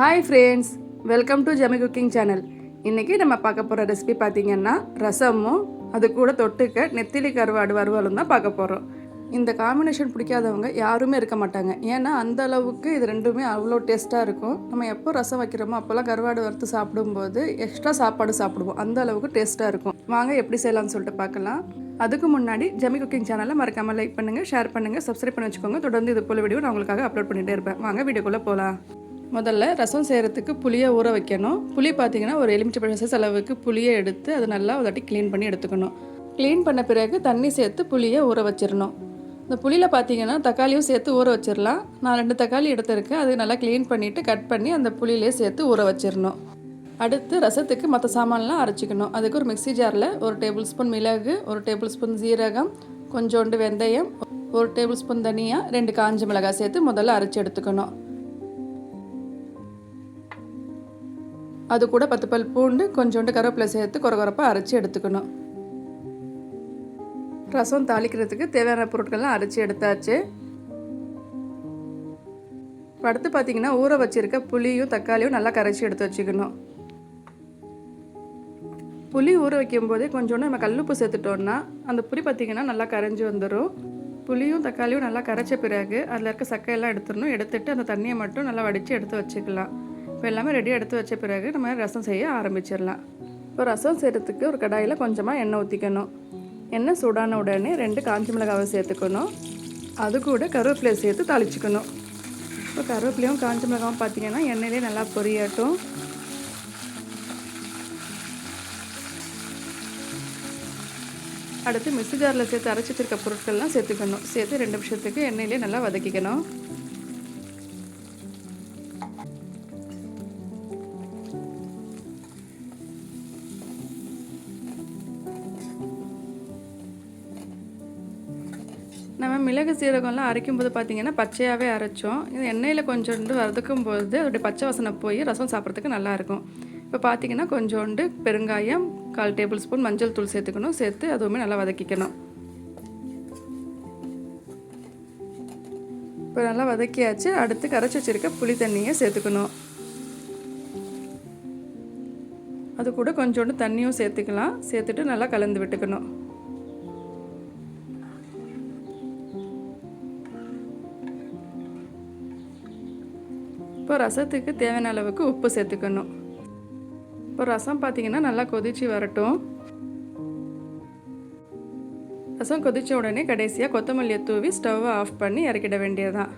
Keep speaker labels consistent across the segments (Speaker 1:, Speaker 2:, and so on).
Speaker 1: Hi friends, welcome to ஜமீcooking channel. இன்றைக்கி நம்ம பார்க்க போகிற ரெசிபி பார்த்திங்கன்னா ரசமும் அது கூட தொட்டுக்க நெத்திலி கருவாடு வறுவலும் தான் பார்க்க போகிறோம். இந்த காம்பினேஷன் பிடிக்காதவங்க யாருமே இருக்க மாட்டாங்க. ஏன்னா அந்த அளவுக்கு இது ரெண்டுமே அவ்வளோ டேஸ்ட்டாக இருக்கும். நம்ம எப்போ ரசம் வைக்கிறோமோ அப்போல்லாம் கருவாடு வறுத்து சாப்பிடும்போது எக்ஸ்ட்ரா சாப்பாடு சாப்பிடுவோம். அந்த அளவுக்கு டேஸ்ட்டாக இருக்கும். வாங்க எப்படி செய்யலாம்னு சொல்லிட்டு பார்க்கலாம். அதுக்கு முன்னாடி ஜமீcooking சேனலை மறக்காமல் லைக் பண்ணுங்கள், ஷேர் பண்ணுங்கள், சப்ஸ்கிரைப் பண்ணி வச்சுக்கோங்க. தொடர்ந்து இது போல் வீடியோ நான் உங்களுக்காக அப்லோட் பண்ணிகிட்டே இருப்பேன். வாங்க வீடியோக்குள்ளே போகலாம். முதல்ல ரசம் செய்கிறதுக்கு புளியை ஊற வைக்கணும். புளி பார்த்திங்கன்னா ஒரு எலுமிச்சை சைஸ் அளவுக்கு புளியை எடுத்து அதை நல்லா ஒரு வாட்டி க்ளீன் பண்ணி எடுத்துக்கணும். க்ளீன் பண்ண பிறகு தண்ணி சேர்த்து புளியை ஊற வச்சிடணும். இந்த புளியில் பார்த்திங்கன்னா தக்காளியும் சேர்த்து ஊற வச்சிடலாம். நான் 2 தக்காளி எடுத்துருக்கேன். அது நல்லா க்ளீன் பண்ணிவிட்டு கட் பண்ணி அந்த புளியிலே சேர்த்து ஊற வச்சிடணும். அடுத்து ரசத்துக்கு மற்ற சாமான்லாம் அரைச்சிக்கணும். அதுக்கு ஒரு மிக்ஸி ஜாரில் 1 டேபிள் ஸ்பூன் மிளகு, 1 டேபிள் ஸ்பூன் ஜீரகம், கொஞ்சோண்டு வெந்தயம், 1 டேபிள் ஸ்பூன் தனியா, 2 காஞ்ச மிளகாய் சேர்த்து முதல்ல அரைச்சி எடுத்துக்கணும். அது கூட 10 பல் பூண்டு, கொஞ்சோண்டு கருவேப்பிலை சேர்த்து கொரகொரப்பாக அரைச்சி எடுத்துக்கணும். ரசம் தாளிக்கிறதுக்கு தேவையான பொருட்கள்லாம் அரைச்சி எடுத்தாச்சு. அடுத்து பார்த்திங்கன்னா ஊற வச்சுருக்க புளியும் தக்காளியும் நல்லா கரைச்சி எடுத்து வச்சுக்கணும். புளி ஊற வைக்கும்போதே கொஞ்சோண்டு நம்ம கல்லுப்பு சேர்த்துட்டோன்னா அந்த புளி பார்த்திங்கன்னா நல்லா கரைஞ்சி வந்துடும். புளியும் தக்காளியும் நல்லா கரைச்ச பிறகு அதில் இருக்க சக்கையெல்லாம் எடுத்துடணும். எடுத்துகிட்டு அந்த தண்ணியை மட்டும் நல்லா வடித்து எடுத்து வச்சுக்கலாம். இப்போ எல்லாமே ரெடியாக எடுத்து வச்ச பிறகு நம்ம ரசம் செய்ய ஆரம்பிச்சிடலாம். இப்போ ரசம் செய்கிறதுக்கு ஒரு கடாயில் கொஞ்சமாக எண்ணெய் ஊற்றிக்கணும். எண்ணெய் சூடான உடனே 2 காஞ்ச மிளகாவை சேர்த்துக்கணும். அது கூட கருவேப்பிலையை சேர்த்து தாளிச்சிக்கணும். இப்போ கருவேப்பிலையும் காஞ்ச மிளகாவும் பார்த்திங்கன்னா எண்ணெயிலே நல்லா பொரியட்டும். அடுத்து மிக்ஸி ஜாரில் சேர்த்து அரைச்சி வச்சிருக்க பொருட்கள்லாம் சேர்த்துக்கணும். சேர்த்து 2 நிமிஷத்துக்கு எண்ணெயிலே நல்லா வதக்கிக்கணும். நம்ம மிளகு சீரகம்லாம் அரைக்கும்போது பார்த்திங்கன்னா பச்சையாகவே அரைச்சோம். இது எண்ணெயில் கொஞ்சோண்டு வதக்கும்போது அதோடைய பச்சை வாசனை போய் ரசம் சாப்பிட்றதுக்கு நல்லாயிருக்கும். இப்போ பார்த்திங்கன்னா கொஞ்சோண்டு பெருங்காயம், 1/4 டேபிள் ஸ்பூன் மஞ்சள் தூள் சேர்த்துக்கணும். சேர்த்து அதுவுமே நல்லா வதக்கிக்கணும். இப்போ நல்லா வதக்கியாச்சு. அடுத்து கரைச்சி வச்சுருக்க புளி தண்ணியை சேர்த்துக்கணும். அது கூட கொஞ்சோண்டு தண்ணியும் சேர்த்துக்கலாம். சேர்த்துட்டு நல்லா கலந்து விட்டுக்கணும். இப்போ ரசத்துக்கு தேவையான அளவுக்கு உப்பு சேர்த்துக்கணும். இப்போ ரசம் பார்த்திங்கன்னா நல்லா கொதித்து வரட்டும். ரசம் கொதித்த உடனே கடைசியாக கொத்தமல்லியை தூவி ஸ்டவ்வை ஆஃப் பண்ணி இறக்கிட வேண்டியதுதான்.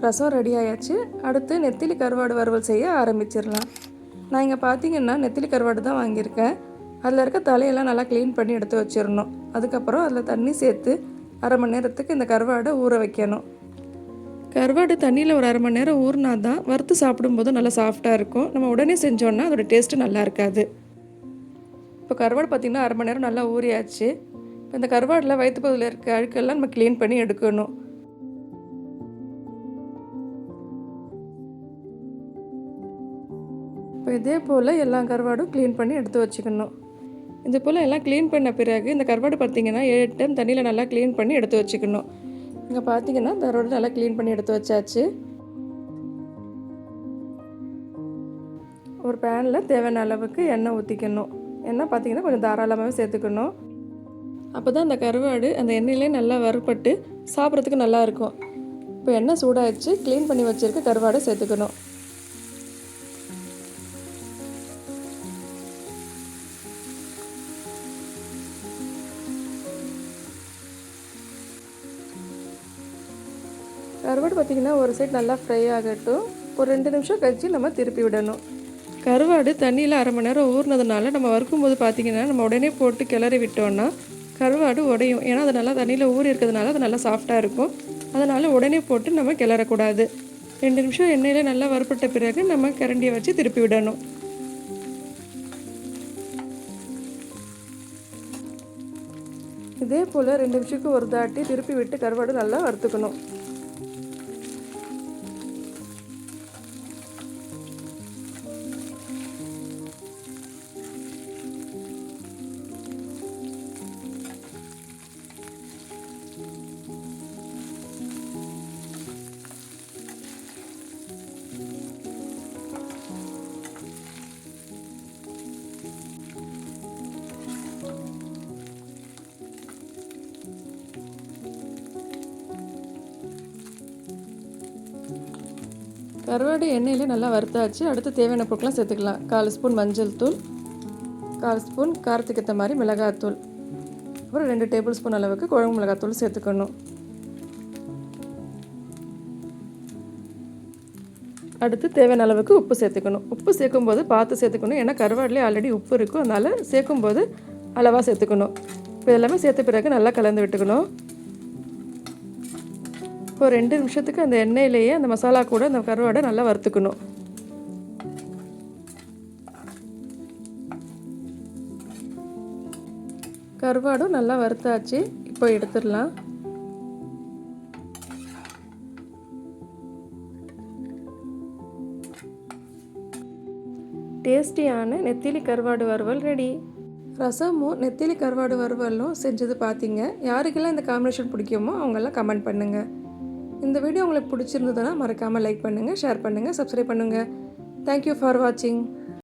Speaker 1: ரசம் ரெடி ஆயாச்சு. அடுத்து நெத்திலி கருவாடு வறுவல் செய்ய ஆரம்பிச்சிடலாம். நான் இங்கே பார்த்திங்கன்னா நெத்திலி கருவாடு தான் வாங்கியிருக்கேன். அதில் இருக்க தலையெல்லாம் நல்லா க்ளீன் பண்ணி எடுத்து வச்சிடணும். அதுக்கப்புறம் அதில் தண்ணி சேர்த்து 1/2 மணி நேரத்துக்கு இந்த கருவாடை ஊற வைக்கணும். கருவாடு தண்ணியில் ஒரு 1/2 மணி நேரம் ஊறினா தான் வறுத்து சாப்பிடும்போது நல்லா சாஃப்டாக இருக்கும். நம்ம உடனே செஞ்சோன்னா அதோடய டேஸ்ட்டு நல்லா இருக்காது. இப்போ கருவாடு பார்த்திங்கன்னா 1/2 மணி நேரம் நல்லா ஊறியாச்சு. இப்போ இந்த கருவாடில் வயிற்று பகுதியில் இருக்க அழுக்கெல்லாம் நம்ம க்ளீன் பண்ணி எடுக்கணும். இப்போ இதே போல் எல்லா கருவாடும் க்ளீன் பண்ணி எடுத்து வச்சுக்கணும். இது போல் எல்லாம் க்ளீன் பண்ண பிறகு இந்த கருவாடு பார்த்திங்கன்னா 7 டைம் தண்ணியில் நல்லா க்ளீன் பண்ணி எடுத்து வச்சுக்கணும். இங்கே பார்த்திங்கன்னா கருவாடு நல்லா க்ளீன் பண்ணி எடுத்து வச்சாச்சு. ஒரு பேனில் தேவையான அளவுக்கு எண்ணெய் ஊற்றிக்கணும். எண்ணெய் பார்த்திங்கன்னா கொஞ்சம் தாராளமாகவே சேர்த்துக்கணும். அப்போ தான் அந்த கருவாடு அந்த எண்ணெயிலே நல்லா வறுபட்டு சாப்பிட்றதுக்கு நல்லாயிருக்கும். இப்போ எண்ணெய் சூடாகிடுச்சு. க்ளீன் பண்ணி வச்சுருக்க கருவாடை சேர்த்துக்கணும். கருவாடு பார்த்திங்கன்னா ஒரு சைடு நல்லா ஃப்ரை ஆகட்டும். ஒரு 2 நிமிஷம் கழிச்சு நம்ம திருப்பி விடணும். கருவாடு தண்ணியில் 1/2 மணி நேரம் ஊறினதுனால நம்ம வறுக்கும்போது பார்த்திங்கன்னா நம்ம உடனே போட்டு கிளறி விட்டோன்னா கருவாடு உடையும். ஏன்னா அது நல்லா தண்ணியில் ஊறி இருக்கிறதுனால அது நல்லா சாஃப்டாக இருக்கும். அதனால் உடனே போட்டு நம்ம கிளறக்கூடாது. 2 நிமிஷம் எண்ணெயில் நல்லா வறுப்பட்ட பிறகு நம்ம கரண்டியை வச்சு திருப்பி விடணும். இதே போல் 2 நிமிஷத்துக்கு ஒரு தாட்டி திருப்பி விட்டு கருவாடு நல்லா வறுத்துக்கணும். கருவாடு எண்ணெயில் நல்லா வறுத்தாச்சு. அடுத்து தேவையான பொருட்கள்லாம் சேர்த்துக்கலாம். 1/4 ஸ்பூன் மஞ்சள் தூள், 1/4 ஸ்பூன் காரத்துக்கு ஏற்ற மாதிரி மிளகாத்தூள், அப்புறம் 2 டேபிள் ஸ்பூன் அளவுக்கு குழம்பு மிளகாத்தூள் சேர்த்துக்கணும். அடுத்து தேவையான அளவுக்கு உப்பு சேர்த்துக்கணும். உப்பு சேர்க்கும்போது பார்த்து சேர்த்துக்கணும். ஏன்னா கருவாடுலேயே ஆல்ரெடி உப்பு இருக்கும். அதனால் சேர்க்கும்போது அளவாக சேர்த்துக்கணும். இப்போ எல்லாமே சேர்த்த பிறகு நல்லா கலந்து விட்டுக்கணும். இப்போ 2 நிமிஷத்துக்கு அந்த எண்ணெயிலேயே அந்த மசாலா கூட அந்த கருவாடை நல்லா வறுத்துக்கணும். கருவாடும் நல்லா வறுத்தாச்சு. இப்போ எடுத்துடலாம். டேஸ்டியான நெத்திலி கருவாடு வறுவல் ரெடி. ரசமும் நெத்திலி கருவாடு வறுவலும் செஞ்சது பார்த்தீங்க. யாருக்கெல்லாம் இந்த காம்பினேஷன் பிடிக்குமோ அவங்கெல்லாம் கமெண்ட் பண்ணுங்கள். இந்த வீடியோ உங்களுக்கு பிடிச்சிருந்ததுன்னா மறக்காமல் லைக் பண்ணுங்கள், ஷேர் பண்ணுங்கள், சப்ஸ்கிரைப் பண்ணுங்கள். தேங்க்யூ ஃபார் வாட்சிங்.